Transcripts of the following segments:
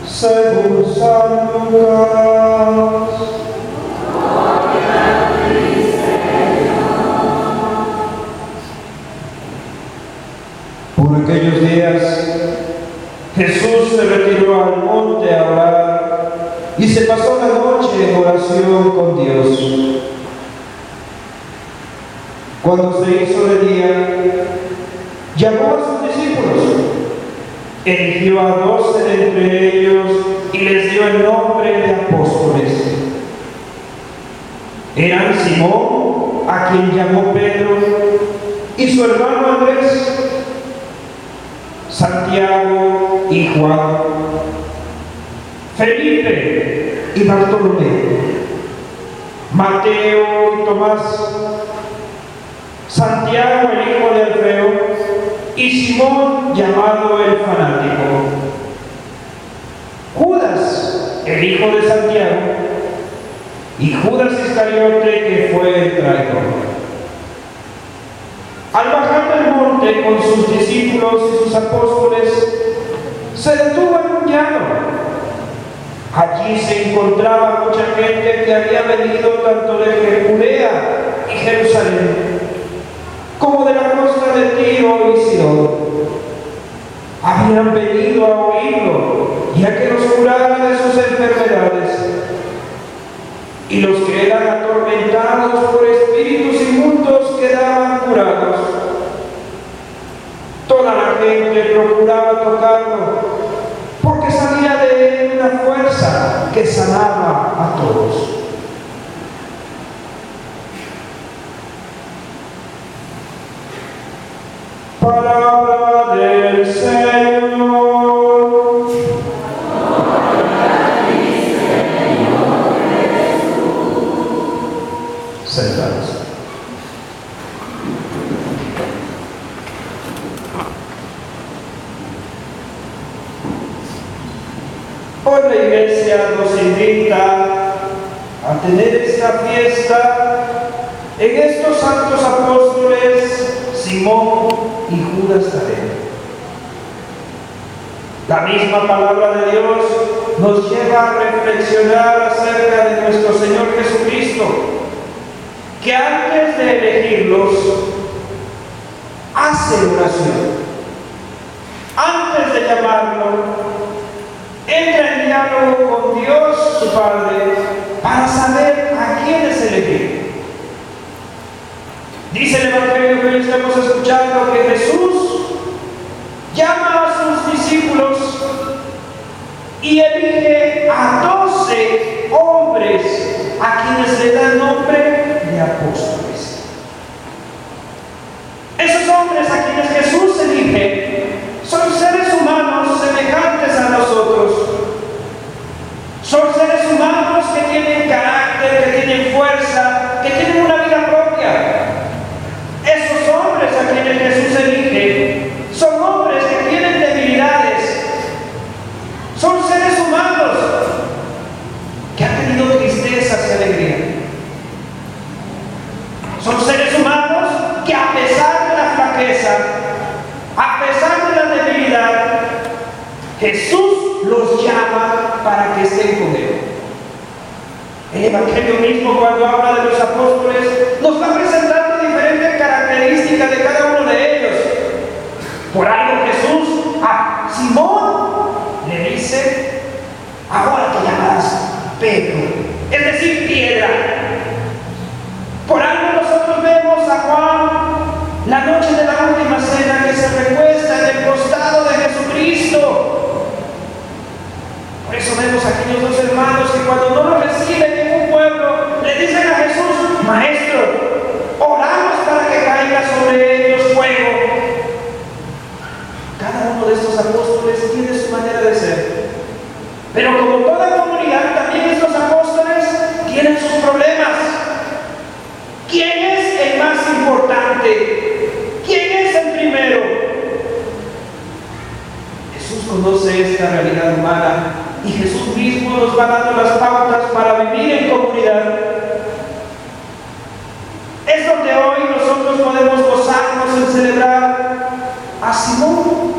Según San Lucas. Por aquellos días, Jesús se retiró al monte a orar y se pasó la noche en oración con Dios. Cuando se hizo de día, llamó a sus discípulos, eligió a 12 de entre ellos y les dio el nombre de apóstoles. Eran Simón, a quien llamó Pedro, y su hermano Andrés, Santiago y Juan, Felipe y Bartolomé, Mateo y Tomás, Santiago el hijo de Alfeo y Simón llamado el fanático, Judas el hijo de Santiago y Judas Iscariote que fue el traidor. Al bajar del monte con sus discípulos y sus apóstoles, se detuvo en un llano. Allí se encontraba mucha gente que había venido tanto de Judea y Jerusalén, como de la costa de Tiro y Sidón. Habían venido a oírlo y a que los curara de sus enfermedades. Y los que eran atormentados por espíritus inmundos quedaban curados. Toda la gente procuraba tocarlo, porque salía de él una fuerza que sanaba a todos. Palabra del Señor. Sentados. Hoy la Iglesia nos invita a tener esta fiesta en estos santos apóstoles Simón y Judas Tadeo. La misma palabra de Dios nos lleva a reflexionar acerca de nuestro Señor Jesucristo, que antes de elegirlos hace oración. Antes de llamarlo, entra en diálogo con Dios su Padre para saber a quiénes elegir. Dice el Evangelio que hoy estamos escuchando que Jesús llama a sus discípulos y elige a 12 hombres a quienes le da el nombre de apóstoles. Esos hombres a quienes Jesús elige son seres humanos semejantes a nosotros. Son seres humanos que tienen carácter, que tienen fuerza, que tienen una vida propia. Esos hombres a quienes Jesús elige son hombres que tienen debilidades. Son seres humanos que han tenido tristezas y alegría. Son seres humanos que a pesar de la flaqueza, a pesar de la debilidad, Jesús los llama para que estén con Él. El Evangelio mismo, cuando habla de los apóstoles, nos va presentando diferentes características de cada uno de ellos. Por algo Jesús a Simón le dice: ahora te llamarás Pedro, es decir, piedra. Por algo nosotros vemos a Juan la noche de la última cena que se recuesta en el costado de Jesucristo. Por eso vemos a aquellos dos hermanos que cuando no lo reciben en un pueblo, le dicen a Jesús: Maestro, oramos para que caiga sobre ellos fuego. Cada uno de estos apóstoles tiene su manera de ser. Pero como toda comunidad, también estos apóstoles tienen sus problemas. ¿Quién es el más importante? ¿Quién es el primero? Jesús conoce esta realidad humana y Jesús mismo nos va dando las pautas para vivir en comunidad. Es donde hoy nosotros podemos gozarnos en celebrar a Simón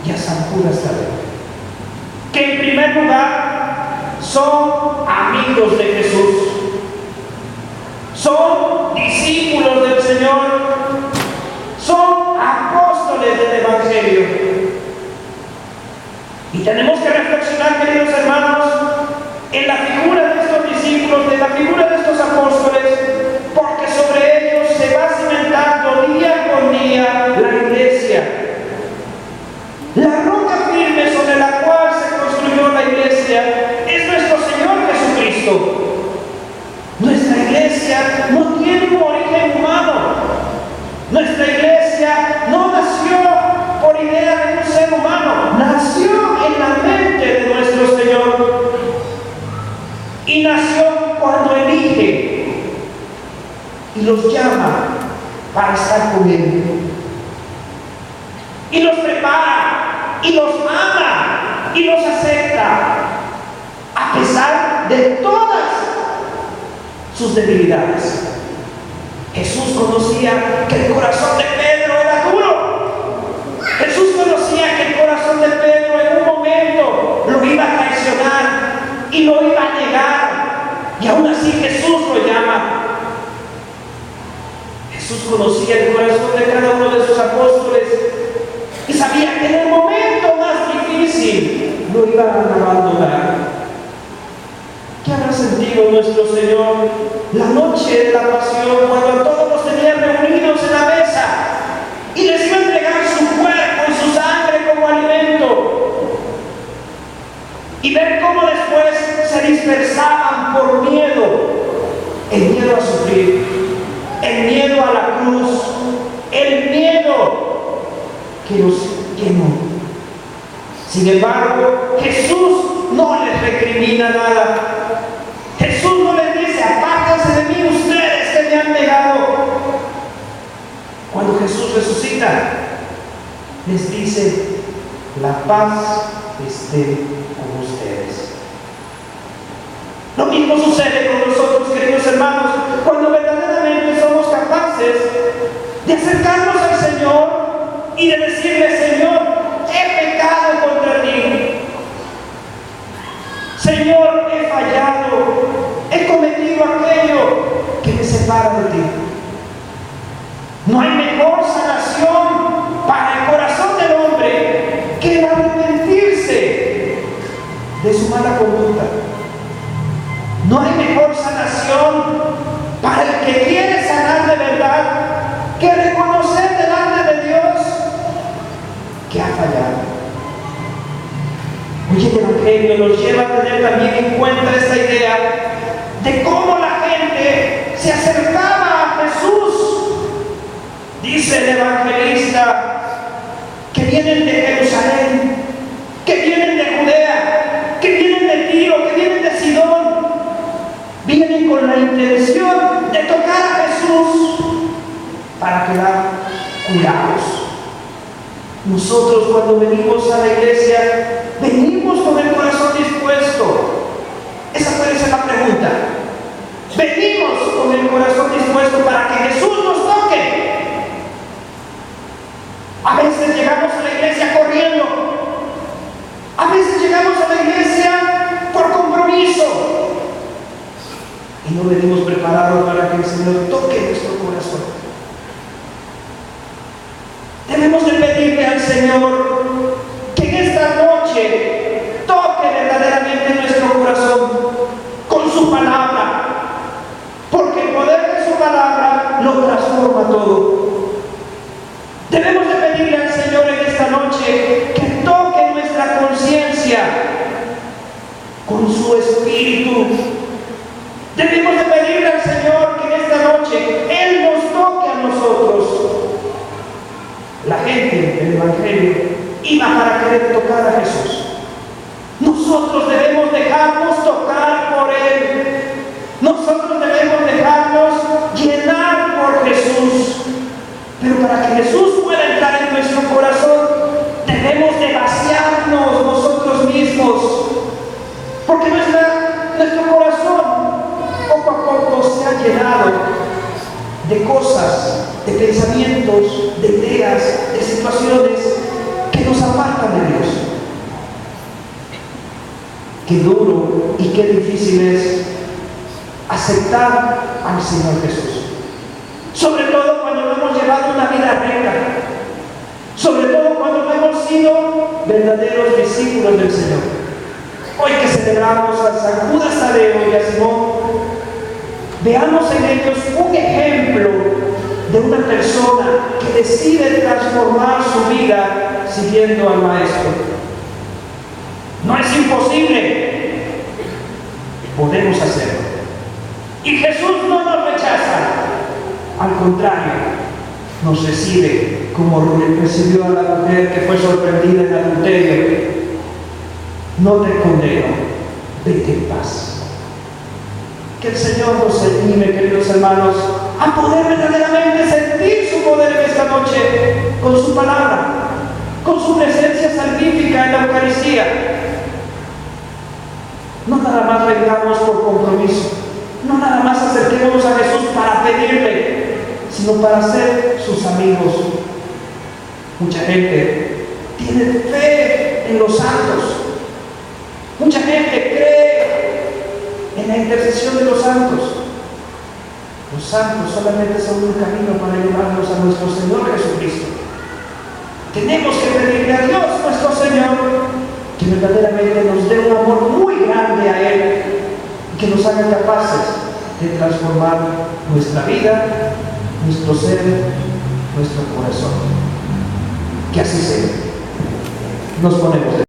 y a esas alturas también. Que en primer lugar son amigos de Jesús, son discípulos del Señor, son apóstoles del Evangelio. Y tenemos que reflexionar, queridos hermanos, en la figura de estos discípulos, en la figura de estos apóstoles, porque sobre ellos se va cimentando día con día la iglesia. La roca firme sobre la cual se construyó la iglesia es nuestro Señor Jesucristo. Nuestra iglesia no tiene un origen humano. Nuestra iglesia no nació por idea de un ser humano, nació en la mente de nuestro Señor. Y nació cuando elige y los llama para estar con Él. Y los prepara, y los ama, y los acepta, a pesar de todas sus debilidades. Jesús conocía que el corazón de Pedro era duro. Jesús conocía que el corazón de Pedro en un momento lo iba a traicionar y lo iba a negar. Y aún así Jesús lo llama. Jesús conocía el corazón de cada uno de sus apóstoles y sabía que en el momento más difícil lo iban a abandonar. ¿Qué habrá sentido nuestro Señor la noche de la pasión, cuando a todos los tenían reunidos en la mesa y les iba a entregar su cuerpo y su sangre como alimento? Y ver cómo después se dispersaban por miedo, el miedo a sufrir, el miedo a la cruz, el miedo que los llenó. Sin embargo, Jesús no les recrimina nada. Jesús no les dice: apártense de mí ustedes que me han negado. Cuando Jesús resucita, les dice: la paz esté con ustedes. Lo mismo sucede con nosotros, queridos hermanos, cuando verdaderamente somos capaces de acercarnos al Señor y de decirle: Señor, he pecado contra ti. Señor, he fallado, he cometido aquello que me separa de ti. No hay mejor sanación para el corazón del hombre que el arrepentirse de su mala conducta. No hay mejor sanación para el que quiere sanar de verdad que reconocer delante de Dios que ha fallado. Hoy el Evangelio nos lleva a tener también en cuenta esta idea de cómo la gente se acercaba a Jesús. Dice el evangelista que vienen de Jerusalén, que vienen de Judea, que vienen de Tiro, que vienen de Sidón. Vienen con la intención de tocar a Jesús para quedar curados. Nosotros, cuando venimos a la iglesia, venimos con el corazón dispuesto. Esa puede ser la pregunta. Venimos con el corazón dispuesto para que Jesús nos toque. A veces llegamos a la iglesia corriendo. A veces llegamos a la iglesia por compromiso. Y no venimos preparados para que el Señor toque nuestro corazón. Debemos de pedirle al Señor que en esta noche toque verdaderamente nuestro corazón con su palabra, porque el poder de su palabra lo transforma todo. Debemos de pedirle al Señor en esta noche que toque nuestra conciencia con su espíritu. Debemos de pedirle al Señor que en esta noche Él nos toque a nosotros. La gente del Evangelio iba para querer tocar a Jesús. Nosotros debemos dejarnos tocar por Él. Nosotros debemos dejarnos llenar por Jesús. Pero para que Jesús pueda entrar en nuestro corazón, debemos de vaciarnos nosotros mismos. Porque nuestro corazón poco a poco se ha llenado de cosas, de pensamientos, de ideas, de situaciones que nos apartan de Dios. qué duro y qué difícil es aceptar al Señor Jesús. Sobre todo cuando no hemos llevado una vida recta. Sobre todo cuando no hemos sido verdaderos discípulos del Señor. Hoy que celebramos a San Judas Tadeo y a Simón, veamos en ellos un ejemplo de una persona que decide transformar su vida siguiendo al Maestro. No es imposible, podemos hacerlo. Y Jesús no nos rechaza, al contrario, nos recibe como recibió a la mujer que fue sorprendida en adulterio. No te condeno, vete en paz. Que el Señor nos anime, queridos hermanos, a poder verdaderamente sentir su poder en esta noche con su palabra, con su presencia salvífica en la Eucaristía. No nada más vengamos por compromiso, no nada más acerquémonos a Jesús para pedirle, sino para ser sus amigos. Mucha gente tiene fe en los santos, mucha gente cree en la intercesión de los santos. Los santos solamente son un camino para llevarnos a nuestro Señor Jesucristo. Tenemos que pedirle a Dios, nuestro Señor, que verdaderamente nos dé un amor muy grande a Él y que nos haga capaces de transformar nuestra vida, nuestro ser, nuestro corazón. Que así sea. Nos ponemos de